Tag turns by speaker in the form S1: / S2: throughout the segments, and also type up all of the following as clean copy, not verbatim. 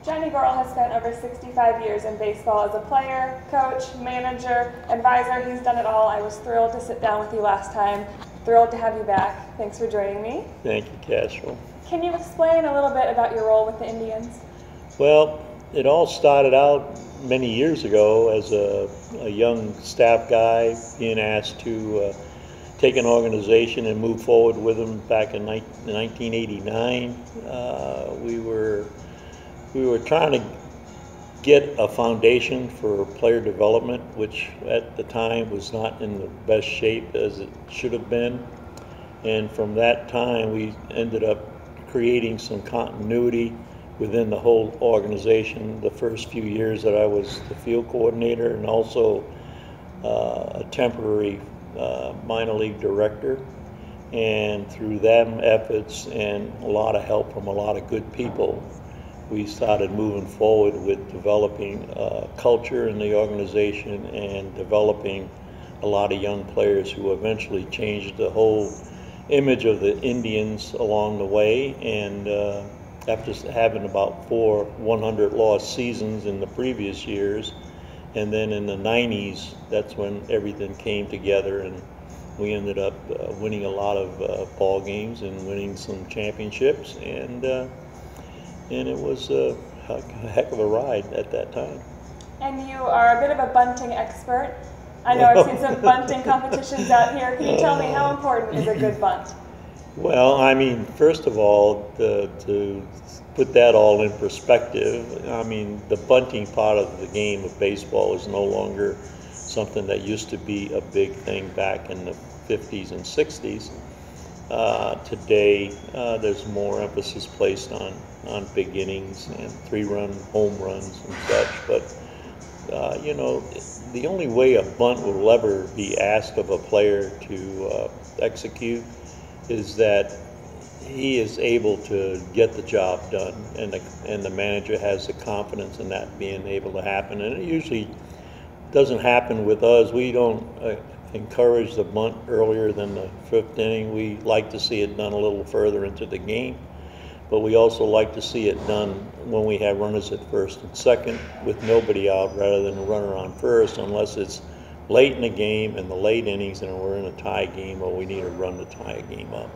S1: Johnny Goryl has spent over 65 years in baseball as a player, coach, manager, advisor. He's done it all. I was thrilled to sit down with you last time. Thrilled to have you back. Thanks for joining me.
S2: Thank you, Castro.
S1: Can you explain a little bit about your role with the Indians?
S2: Well, it all started out many years ago as a young staff guy being asked to take an organization and move forward with them back in 1989. We were trying to get a foundation for player development, which at the time was not in the best shape as it should have been. And from that time, we ended up creating some continuity within the whole organization. The first few years that I was the field coordinator and also a temporary minor league director. And through them efforts and a lot of help from a lot of good people, we started moving forward with developing culture in the organization and developing a lot of young players who eventually changed the whole image of the Indians along the way. And after having about 4 100-loss seasons in the previous years, and then in the 90s, that's when everything came together, and we ended up winning a lot of ball games and winning some championships, and it was a heck of a ride at that time.
S1: And you are a bit of a bunting expert. I know I've seen some bunting competitions out here. Can you tell me how important is a good bunt?
S2: Well, I mean, first of all, to put that all in perspective, I mean, the bunting part of the game of baseball is no longer something that used to be a big thing back in the 50s and 60s. Today, there's more emphasis placed on big innings and 3-run home runs and such. But, you know, the only way a bunt will ever be asked of a player to execute is that he is able to get the job done, and the manager has the confidence in that being able to happen. And it usually doesn't happen with us. We don't encourage the bunt earlier than the 5th inning. We like to see it done a little further into the game, but we also like to see it done when we have runners at 1st and 2nd with nobody out, rather than a runner on 1st, unless it's late in the game in the late innings and we're in a tie game or we need a run to tie a game up.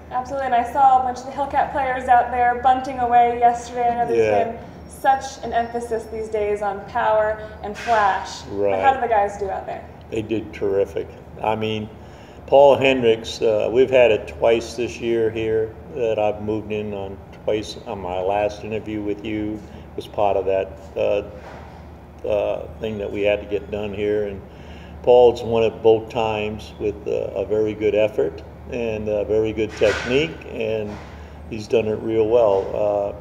S1: Absolutely, and I saw a bunch of the Hillcat players out there bunting away yesterday. I know there's been such an emphasis these days on power and flash.
S2: Right.
S1: But how do the guys do out there?
S2: They did terrific. I mean, Paul Hendricks, we've had it twice this year here that I've moved in on twice. On my last interview with you was part of that thing that we had to get done here. And Paul's won it both times with a very good effort and a very good technique, and he's done it real well.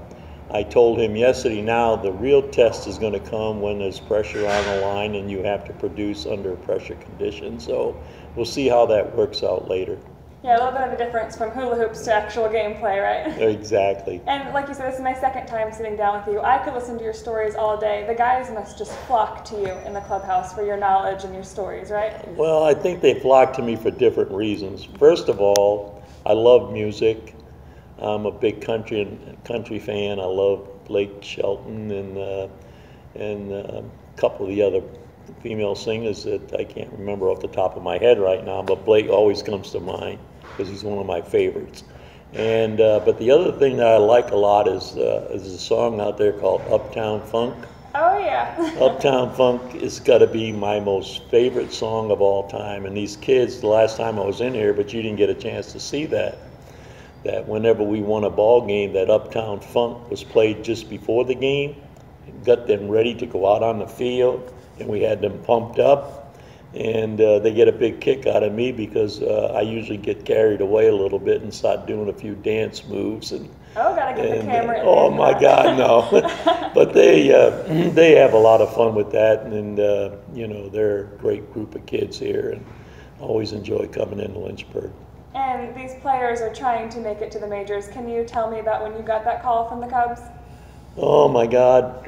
S2: I told him yesterday, now the real test is going to come when there's pressure on the line and you have to produce under pressure conditions. So we'll see how that works out later.
S1: Yeah, a little bit of a difference from hula hoops to actual gameplay, right?
S2: Exactly.
S1: And like you said, this is my 2nd time sitting down with you. I could listen to your stories all day. The guys must just flock to you in the clubhouse for your knowledge and your stories, right?
S2: Well, I think they flock to me for different reasons. First of all, I love music. I'm a big country fan. I love Blake Shelton and a couple of the other female singers that I can't remember off the top of my head right now, but Blake always comes to mind because he's one of my favorites. And but the other thing that I like a lot is a song out there called Uptown Funk.
S1: Oh yeah.
S2: Uptown Funk has got to be my most favorite song of all time. And these kids, the last time I was in here, but you didn't get a chance to see that whenever we won a ball game, that Uptown Funk was played just before the game. It got them ready to go out on the field, and we had them pumped up, and they get a big kick out of me because I usually get carried away a little bit and start doing a few dance moves. And
S1: gotta get the camera in
S2: oh
S1: there.
S2: my God, no. But they have a lot of fun with that, and you know, they're a great group of kids here, and I always enjoy coming into Lynchburg.
S1: And these players are trying to make it to the majors. Can you tell me about when you got that call from the Cubs?
S2: Oh my God.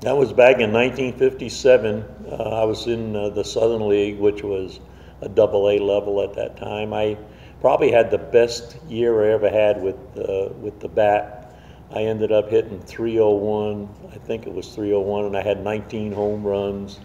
S2: That was back in 1957. I was in the Southern League, which was a AA level at that time. I probably had the best year I ever had with the bat. I ended up hitting 301, I think it was 301, and I had 19 home runs.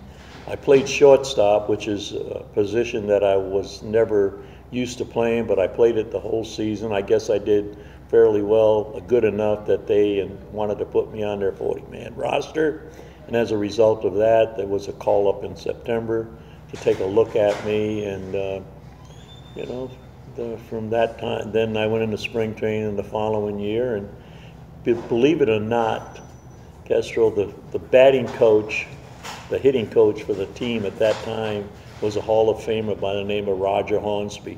S2: I played shortstop, which is a position that I was never used to playing, but I played it the whole season. I guess I did fairly well, good enough that they wanted to put me on their 40-man roster. And as a result of that, there was a call up in September to take a look at me, and you know, from that time, then I went into spring training the following year, and believe it or not, Kestrel, the batting coach, the hitting coach for the team at that time was a Hall of Famer by the name of Roger Hornsby.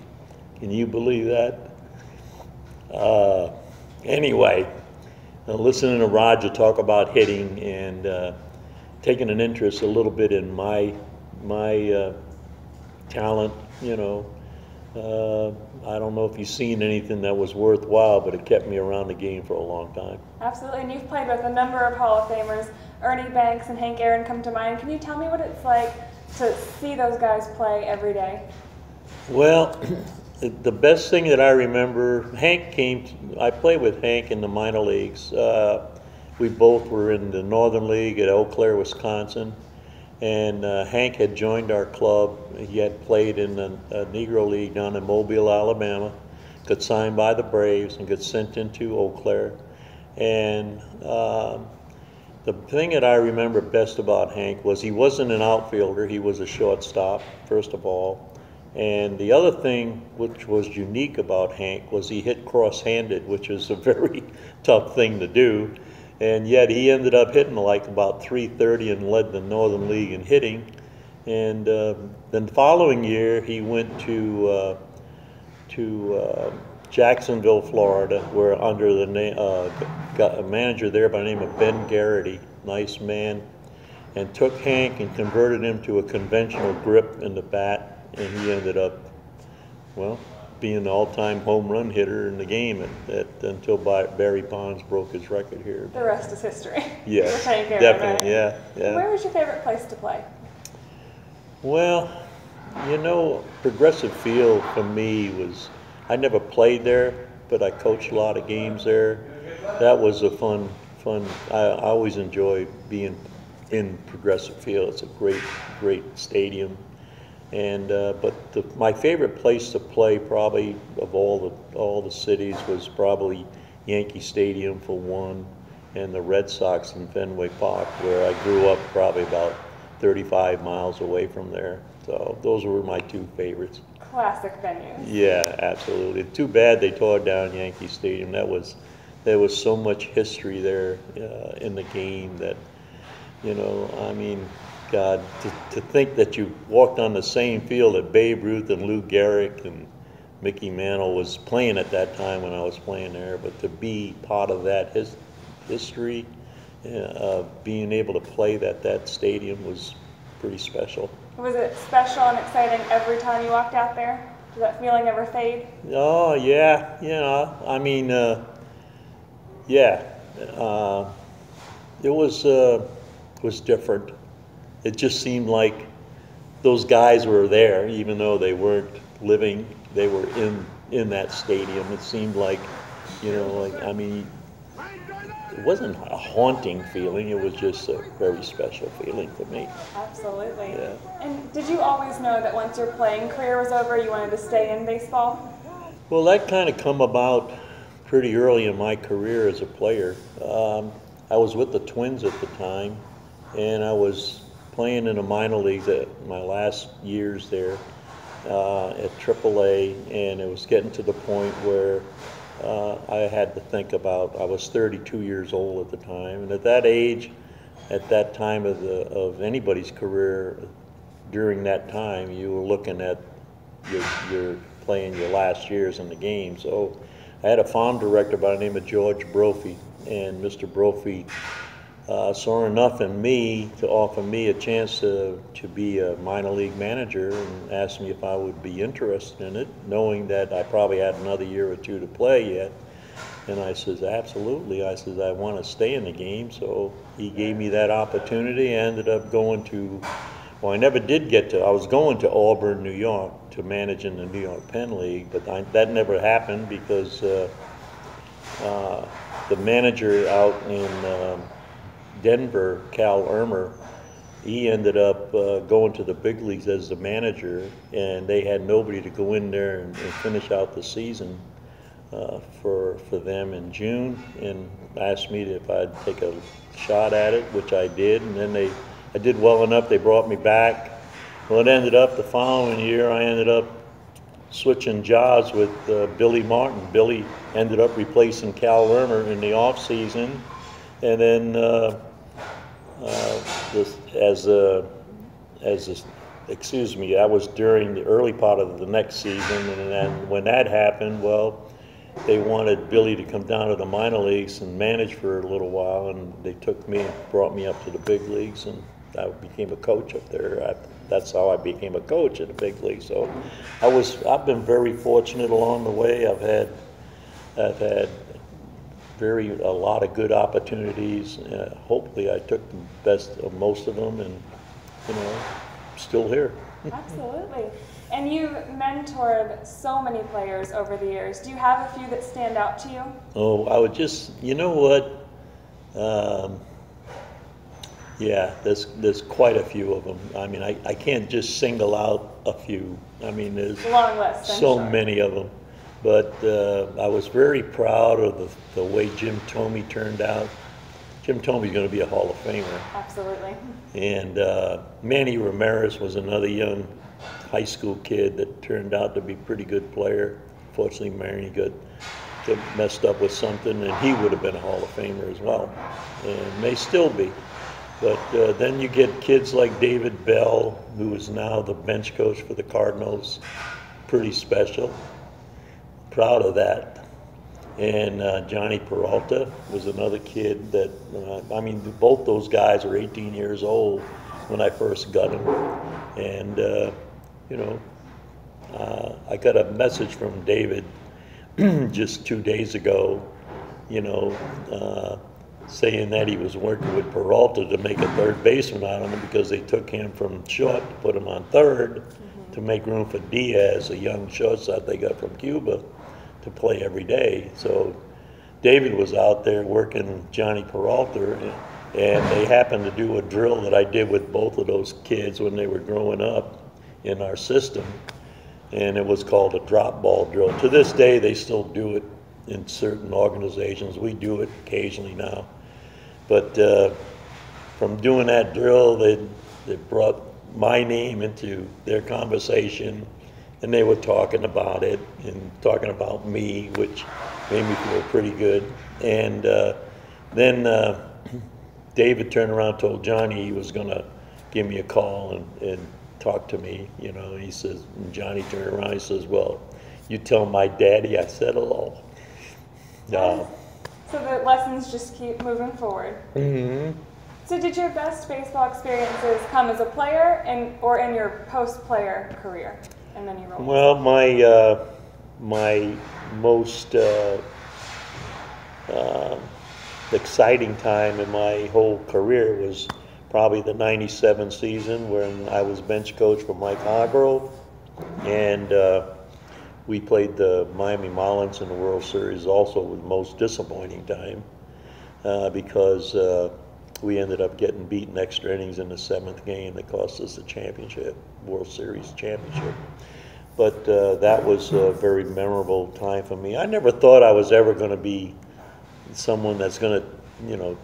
S2: Can you believe that? Anyway, listening to Roger talk about hitting and taking an interest a little bit in my talent, you know. I don't know if you've seen anything that was worthwhile, but it kept me around the game for a long time.
S1: Absolutely, and you've played with a number of Hall of Famers. Ernie Banks and Hank Aaron come to mind. Can you tell me what it's like to see those guys play every day?
S2: Well, the best thing that I remember, I played with Hank in the minor leagues. We both were in the Northern League at Eau Claire, Wisconsin. And Hank had joined our club. He had played in the Negro League down in Mobile, Alabama, got signed by the Braves and got sent into Eau Claire. And the thing that I remember best about Hank was he wasn't an outfielder, he was a shortstop, first of all. And the other thing which was unique about Hank was he hit cross-handed, which is a very tough thing to do. And yet he ended up hitting like about 330 and led the Northern League in hitting. And then the following year he went to Jacksonville, Florida, where under the got a manager there by the name of Ben Garrity, nice man, and took Hank and converted him to a conventional grip in the bat, and he ended up, well, being the all-time home run hitter in the game until Barry Bonds broke his record here.
S1: The rest is history.
S2: Yes,
S1: Aaron,
S2: definitely,
S1: right?
S2: yeah.
S1: Where was your favorite place to play?
S2: Well, you know, Progressive Field for me was, I never played there, but I coached a lot of games there. That was a fun, I always enjoy being in Progressive Field. It's a great stadium. And but my favorite place to play, probably of all the cities, was probably Yankee Stadium for one, and the Red Sox in Fenway Park, where I grew up, probably about 35 miles away from there. So those were my two favorites.
S1: Classic venues.
S2: Yeah, absolutely. Too bad they tore down Yankee Stadium. There was so much history there in the game that, you know, I mean, God, to think that you walked on the same field that Babe Ruth and Lou Gehrig and Mickey Mantle was playing at that time when I was playing there, but to be part of that history, being able to play that stadium was pretty special.
S1: Was it special and exciting every time you walked out there? Did that feeling ever fade?
S2: Oh, yeah, you know, I mean, yeah, it was different. It just seemed like those guys were there, even though they weren't living. They were in that stadium. It seemed like, you know, like, I mean, it wasn't a haunting feeling. It was just a very special feeling for me.
S1: Absolutely.
S2: Yeah.
S1: And did you always know that once your playing career was over, you wanted to stay in baseball?
S2: Well, that kind of come about pretty early in my career as a player. I was with the Twins at the time, and I was playing in the minor leagues at my last years there at AAA, and it was getting to the point where I had to think about, I was 32 years old at the time, and at that age, at that time of anybody's career, during that time, you were looking at your playing your last years in the game. So I had a farm director by the name of George Brophy, and Mr. Brophy saw enough in me to offer me a chance to be a minor league manager, and asked me if I would be interested in it, knowing that I probably had another year or two to play yet. And I says, absolutely. I says, I want to stay in the game. So he gave me that opportunity. I ended up going to, well, I never did get to, I was going to Auburn, New York to manage in the New York Penn League, but that never happened because the manager out in Denver, Cal Ermer, he ended up going to the big leagues as the manager, and they had nobody to go in there and finish out the season for them in June, and asked me if I'd take a shot at it, which I did, and then I did well enough, they brought me back. Well, it ended up the following year, I ended up switching jobs with Billy Martin. Billy ended up replacing Cal Werner in the off season, and then excuse me, that was during the early part of the next season, and then when that happened, well, they wanted Billy to come down to the minor leagues and manage for a little while, and they took me and brought me up to the big leagues, and I became a coach up there. That's how I became a coach at the big league. So I've been very fortunate along the way. I've had a lot of good opportunities. Hopefully I took the best of most of them, and still here.
S1: Absolutely. And you've mentored so many players over the years. Do you have a few that stand out to you?
S2: Oh, I would just, you know what? Yeah, there's quite a few of them. I mean, I can't just single out a few. I mean, there's
S1: a long list,
S2: so many of them. But I was very proud of the way Jim Thome turned out. Jim Thome's going to be a Hall of Famer.
S1: Absolutely.
S2: And Manny Ramirez was another young high school kid that turned out to be a pretty good player. Fortunately, Manny got messed up with something, and he would have been a Hall of Famer as well, and may still be. But then you get kids like David Bell, who is now the bench coach for the Cardinals. Pretty special. Proud of that. And Johnny Peralta was another kid that, I mean, both those guys are 18 years old when I first got them. And, I got a message from David just 2 days ago, saying that he was working with Peralta to make a third baseman out of him because they took him from short to put him on third to make room for Diaz, a young shortstop they got from Cuba, to play every day. So David was out there working with Johnny Peralta, and they happened to do a drill that I did with both of those kids when they were growing up in our system, and it was called a drop ball drill. To this day, they still do it in certain organizations. We do it occasionally now. But from doing that drill, they brought my name into their conversation, and they were talking about it and talking about me, which made me feel pretty good. And then David turned around and told Johnny he was going to give me a call and talk to me, and he says, and Johnny turned around, he says, well, you tell my daddy I said hello.
S1: So the lessons just keep moving forward.
S2: Mm-hmm.
S1: So did your best baseball experiences come as a player or in your post-player career in any roles?
S2: Well, my most exciting time in my whole career was probably the '97 season when I was bench coach for Mike Hargrove, and we played the Miami Marlins in the World Series. Also was the most disappointing time because we ended up getting beaten extra innings in the 7th game that cost us the championship, World Series championship. But that was a very memorable time for me. I never thought I was ever going to be someone that's going to,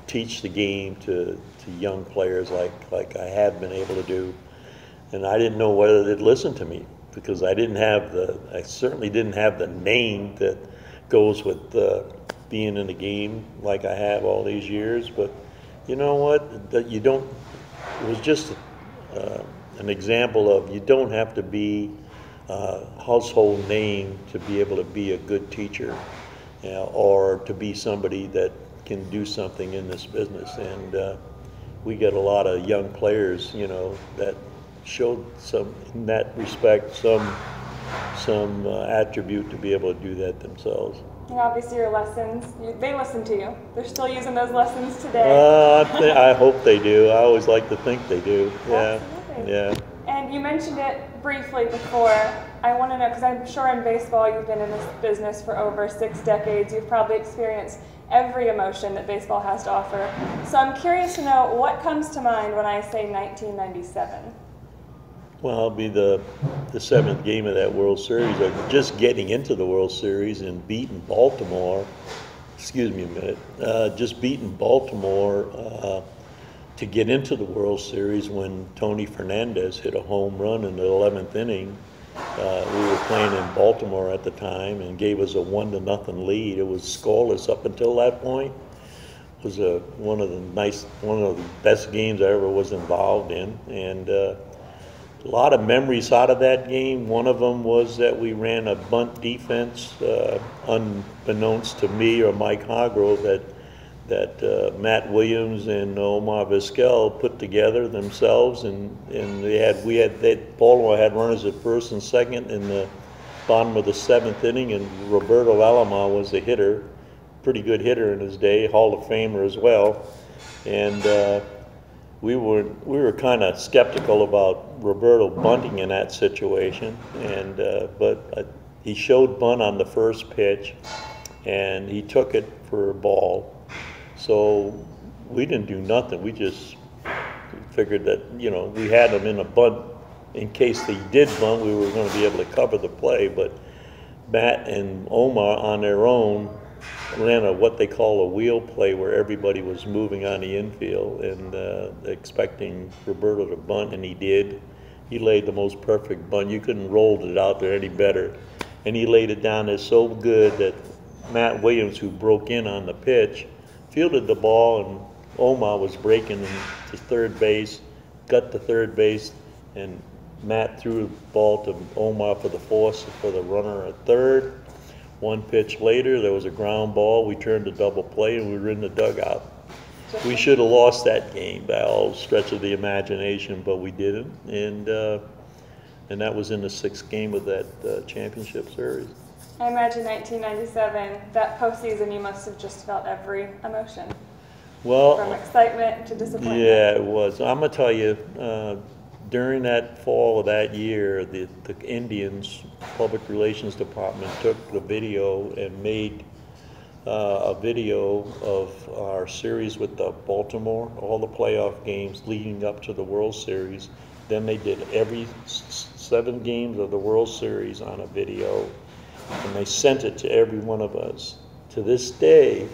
S2: teach the game to young players like I have been able to do. And I didn't know whether they'd listen to me, because I certainly didn't have the name that goes with being in the game like I have all these years. But you know what? It was just an example of you don't have to be a household name to be able to be a good teacher, or to be somebody that can do something in this business. And we get a lot of young players, that showed some, in that respect, some attribute to be able to do that themselves.
S1: And obviously your lessons, they listen to you. They're still using those lessons today.
S2: I hope they do. I always like to think they do. Yeah.
S1: Absolutely.
S2: Yeah.
S1: And you mentioned it briefly before, I want to know, because I'm sure in baseball you've been in this business for over 6 decades. You've probably experienced every emotion that baseball has to offer. So I'm curious to know what comes to mind when I say 1997.
S2: Well, it'll be the 7th game of that World Series. Just getting into the World Series and beating Baltimore. Excuse me a minute. Just beating Baltimore to get into the World Series when Tony Fernandez hit a home run in the 11th inning. We were playing in Baltimore at the time and gave us a 1-0 lead. It was scoreless up until that point. It was one of the best games I ever was involved in, and a lot of memories out of that game. One of them was that we ran a bunt defense, unbeknownst to me or Mike Hargrove, that Matt Williams and Omar Vizquel put together themselves, and Baltimore had runners at first and second in the bottom of the 7th inning, and Roberto Alomar was the hitter, pretty good hitter in his day, Hall of Famer as well, and we were kind of skeptical about Roberto bunting in that situation, and but he showed bunt on the first pitch, and he took it for a ball. So we didn't do nothing. We just figured that, we had him in a bunt. In case they did bunt, we were going to be able to cover the play. But Matt and Omar on their own ran what they call a wheel play, where everybody was moving on the infield and expecting Roberto to bunt, and he did. He laid the most perfect bunt. You couldn't roll it out there any better. And he laid it down there so good that Matt Williams, who broke in on the pitch, fielded the ball, and Omar was breaking to third base, got to third base, and Matt threw the ball to Omar for the force for the runner at third. One pitch later, there was a ground ball. We turned a double play, and we were in the dugout. We should have lost that game by all stretch of the imagination, but we didn't, and that was in the 6th game of that championship series.
S1: I imagine 1997, that postseason, you must have just felt every emotion.
S2: Well,
S1: from excitement to disappointment.
S2: Yeah, it was. I'm gonna tell you, during that fall of that year, the Indians Public Relations Department took the video and made a video of our series with the Baltimore, all the playoff games leading up to the World Series. Then they did every 7 games of the World Series on a video, and they sent it to every one of us. To this day,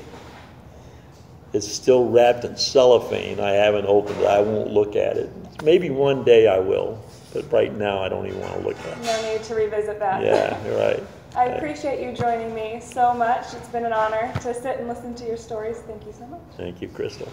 S2: it's still wrapped in cellophane. I haven't opened it. I won't look at it. Maybe one day I will, but right now I don't even want to look at it.
S1: No need to revisit that.
S2: Yeah, you're right.
S1: I appreciate you joining me so much. It's been an honor to sit and listen to your stories. Thank you so much.
S2: Thank you, Crystal.